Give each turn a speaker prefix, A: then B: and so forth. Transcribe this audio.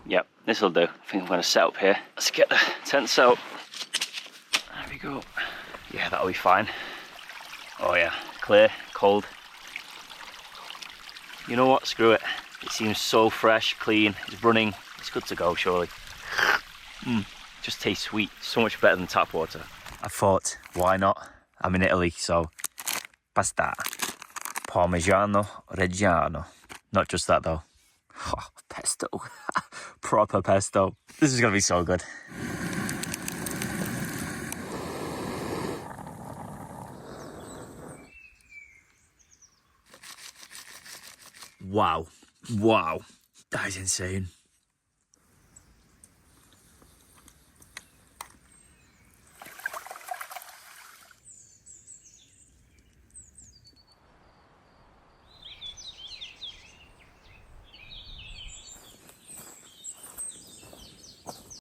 A: Yep, this will do. I think I'm going to set up here. Let's get the tent set up. There we go. Yeah, that'll be fine. Oh yeah, clear, cold. You know what, screw it. It seems so fresh, clean, it's running. It's good to go, surely. Just tastes sweet, so much better than tap water. I thought, why not? I'm in Italy, so pasta. Parmigiano Reggiano. Not just that though. Oh, pesto. Proper pesto. This is gonna be so good. Wow. Wow. That is insane.